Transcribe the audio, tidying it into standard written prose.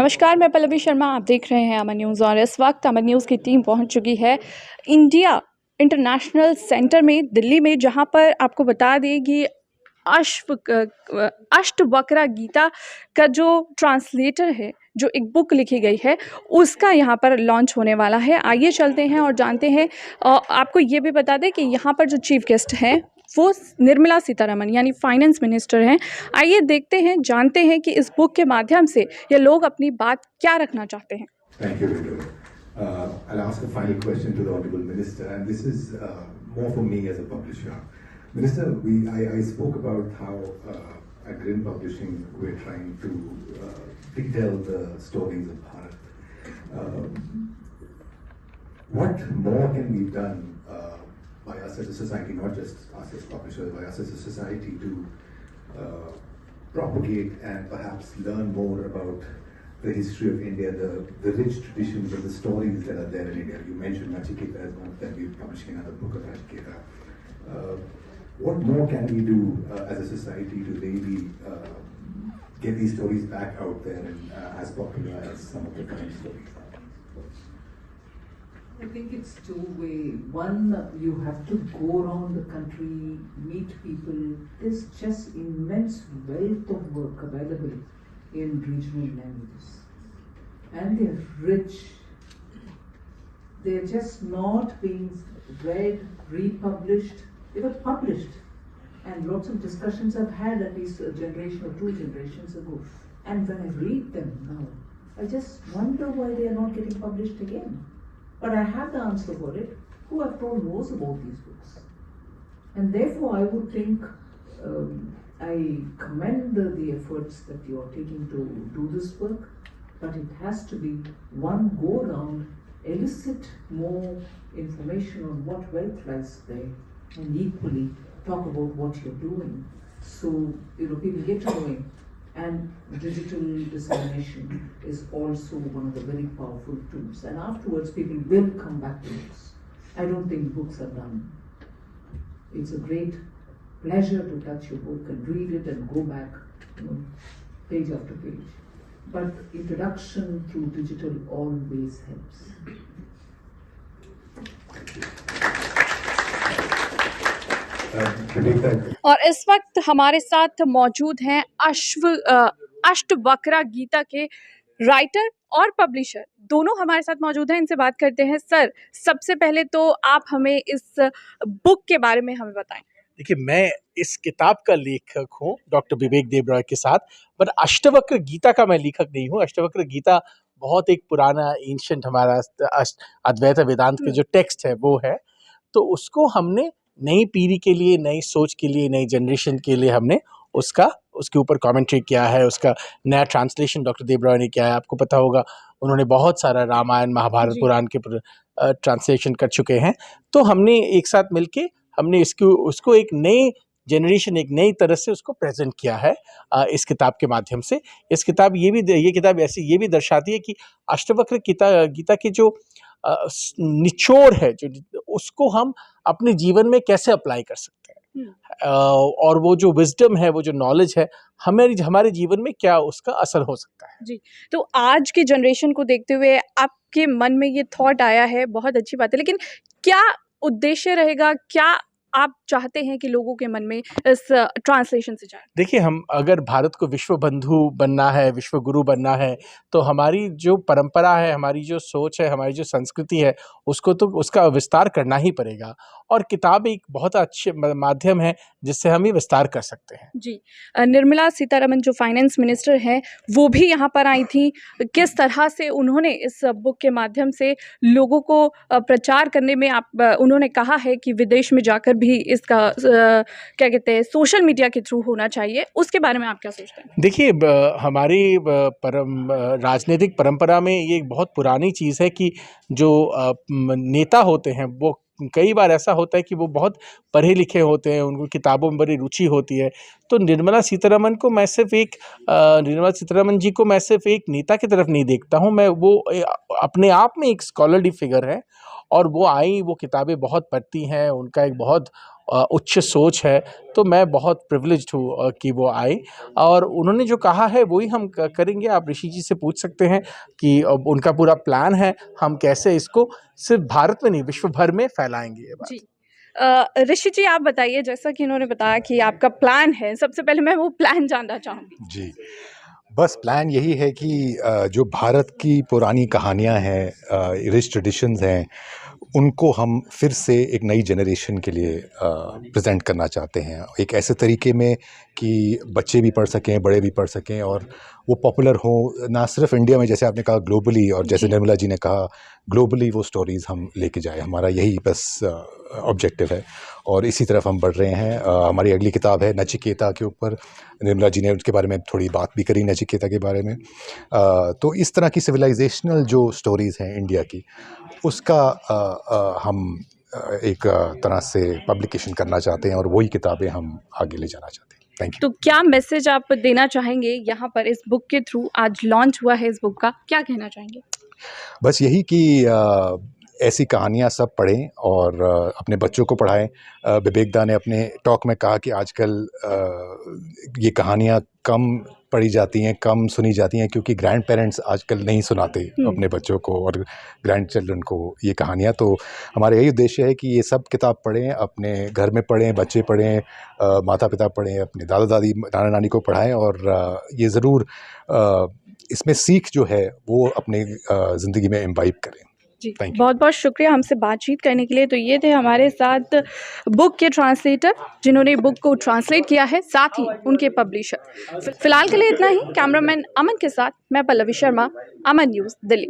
नमस्कार, मैं पल्लवी शर्मा। आप देख रहे हैं अमर न्यूज़ और इस वक्त अमर न्यूज़ की टीम पहुंच चुकी है इंडिया इंटरनेशनल सेंटर में दिल्ली में, जहां पर आपको बता दें कि अष्टवक्र गीता का जो ट्रांसलेटर है, जो एक बुक लिखी गई है, उसका यहाँ पर लॉन्च होने वाला है। आइए चलते हैं और जानते हैं। आपको ये भी बता दें कि यहाँ पर जो चीफ गेस्ट हैं वो निर्मला सीतारमण यानी फाइनेंस मिनिस्टर हैं। आइए देखते हैं, जानते हैं कि इस बुक के माध्यम से ये लोग अपनी बात क्या रखना चाहते हैं। Thank you, Ritu. I'll ask a final question to the Honorable Minister, and this is more for me as a publisher. Minister, I spoke about how at Grin Publishing we're trying to retell the stories of Bharat. What more can be done by us as a society, not just us as publishers, by us as a society to propagate and perhaps learn more about the history of India, the rich traditions and the stories that are there in India. You mentioned Nachiketa as one of them. We're publishing another book of Nachiketa. What more can we do as a society to really get these stories back out there and as popular as some of the current stories are? I think it's two-way. One, you have to go around the country, meet people. There's just immense wealth of work available in regional languages, and they're rich. They're just not being read, republished. They were published, and lots of discussions I've had at least a generation or two generations ago. And when I read them now, I just wonder why they are not getting published again. But I have the answer for it. Who after all knows about these books? And therefore I would think, I commend the efforts that you are taking to do this work, but it has to be one go round, elicit more information on what wealth lies there, and equally talk about what you're doing, so people get to know it. And digital dissemination is also one of the very powerful tools, and afterwards people will come back to us. I don't think books are done. It's a great pleasure to touch your book and read it and go back, page after page. But introduction through digital always helps. और इस वक्त हमारे साथ मौजूद हैं अष्टवक्र गीता के writer और publisher, दोनों हमारे साथ मौजूद हैं। इनसे बात करते हैं। सर, सबसे पहले तो आप हमें इस बुक के बारे में हमें बताएं। देखिए, मैं इस किताब का लेखक हूँ डॉक्टर विवेक देबरॉय के साथ, पर अष्टवक्र गीता का मैं लेखक नहीं हूँ। अष्टवक्र गीता बहुत एक पुराना एंशिएंट हमारा अद्वैत वेदांत के जो टेक्स्ट है वो है, तो उसको हमने नई पीढ़ी के लिए, नई सोच के लिए, नई जनरेशन के लिए हमने उसके ऊपर कमेंट्री किया है। उसका नया ट्रांसलेशन डॉक्टर देबरॉय ने किया है। आपको पता होगा उन्होंने बहुत सारा रामायण, महाभारत, पुराण के ट्रांसलेशन कर चुके हैं। तो हमने एक साथ मिलके हमने उसको एक नई जनरेशन, एक नई तरह से उसको प्रेजेंट किया है इस किताब के माध्यम से। ये किताब ऐसी ये भी दर्शाती है कि अष्टवक्र गीता की जो निचोड़ है, जो उसको हम अपने जीवन में कैसे अप्लाई कर सकते हैं, और वो जो विजडम है, वो जो नॉलेज है, हमारे जीवन में क्या उसका असर हो सकता है। जी, तो आज की जनरेशन को देखते हुए आपके मन में ये थॉट आया है, बहुत अच्छी बात है, लेकिन क्या उद्देश्य रहेगा, क्या आप चाहते हैं कि लोगों के मन में इस ट्रांसलेशन से जाए? देखिए, हम अगर भारत को विश्व बंधु बनना है, विश्व गुरु बनना है, तो हमारी जो परंपरा है, हमारी जो सोच है, हमारी जो संस्कृति है, उसका विस्तार करना ही पड़ेगा। और किताब एक बहुत अच्छे माध्यम है जिससे हम ये विस्तार कर सकते हैं। जी, निर्मला सीतारमण जो फाइनेंस मिनिस्टर हैं, वो भी यहाँ पर आई थी। किस तरह से उन्होंने इस बुक के माध्यम से लोगों को प्रचार करने में उन्होंने कहा है कि विदेश में जाकर भी इसका क्या कहते हैं, सोशल मीडिया के थ्रू होना चाहिए, उसके बारे में आप क्या सोचते हैं? देखिए, हमारी राजनीतिक परंपरा में ये एक बहुत पुरानी चीज़ है कि जो नेता होते हैं वो कई बार ऐसा होता है कि वो बहुत पढ़े लिखे होते हैं, उनको किताबों में बड़ी रुचि होती है। तो निर्मला सीतारमण जी को मैं सिर्फ एक नेता की तरफ नहीं देखता हूँ, मैं वो अपने आप में एक स्कॉलरली फिगर है और वो आई, वो किताबें बहुत पढ़ती हैं, उनका एक बहुत उच्च सोच है। तो मैं बहुत प्रिविलेज्ड हूँ कि वो आए और उन्होंने जो कहा है वही हम करेंगे। आप ऋषि जी से पूछ सकते हैं कि उनका पूरा प्लान है, हम कैसे इसको सिर्फ भारत में नहीं विश्व भर में फैलाएंगे ये बात। जी। ऋषि जी आप बताइए, जैसा कि इन्होंने बताया कि आपका प्लान है, सबसे पहले मैं वो प्लान जानना चाहूँगी। जी, बस प्लान यही है कि जो भारत की पुरानी कहानियाँ हैं, रिच ट्रेडिशंस हैं, उनको हम फिर से एक नई जनरेशन के लिए प्रेजेंट करना चाहते हैं, एक ऐसे तरीके में कि बच्चे भी पढ़ सकें, बड़े भी पढ़ सकें और वो पॉपुलर हों, ना सिर्फ इंडिया में जैसे आपने कहा ग्लोबली, और जैसे जी। निर्मला जी ने कहा ग्लोबली वो स्टोरीज़ हम लेके जाएं। हमारा यही बस ऑब्जेक्टिव है और इसी तरफ हम बढ़ रहे हैं। हमारी अगली किताब है नचिकेता के ऊपर, निर्मला जी ने उसके बारे में थोड़ी बात भी करी, नचिकेता के बारे में। तो इस तरह की सिविलाइजेशनल जो स्टोरीज़ हैं इंडिया की, उसका हम एक तरह से पब्लिकेशन करना चाहते हैं और वही किताबें हम आगे ले जाना चाहते हैं। Thank you. तो क्या मैसेज आप देना चाहेंगे यहाँ पर इस बुक के थ्रू? आज लॉन्च हुआ है इस बुक का, क्या कहना चाहेंगे? बस यही कि ऐसी कहानियाँ सब पढ़ें और अपने बच्चों को पढ़ाएं। विवेक दा ने अपने टॉक में कहा कि आजकल ये कहानियाँ कम पढ़ी जाती हैं, कम सुनी जाती हैं, क्योंकि ग्रैंड पेरेंट्स आजकल नहीं सुनाते अपने बच्चों को और ग्रैंड चिल्ड्रन को ये कहानियाँ। तो हमारा यही उद्देश्य है कि ये सब किताब पढ़ें, अपने घर में पढ़ें, बच्चे पढ़ें, माता पिता पढ़ें, अपने दादा दादी नाना नानी को पढ़ाएं और ये ज़रूर इसमें सीख जो है वो अपने ज़िंदगी में इम्बाइब करें। जी, थैंक यू। बहुत-बहुत शुक्रिया हमसे बातचीत करने के लिए। तो ये थे हमारे साथ बुक के ट्रांसलेटर, जिन्होंने बुक को ट्रांसलेट किया है, साथ ही उनके पब्लिशर। फिलहाल के लिए इतना ही। कैमरामैन अमन के साथ मैं पल्लवी शर्मा, अमन न्यूज़, दिल्ली।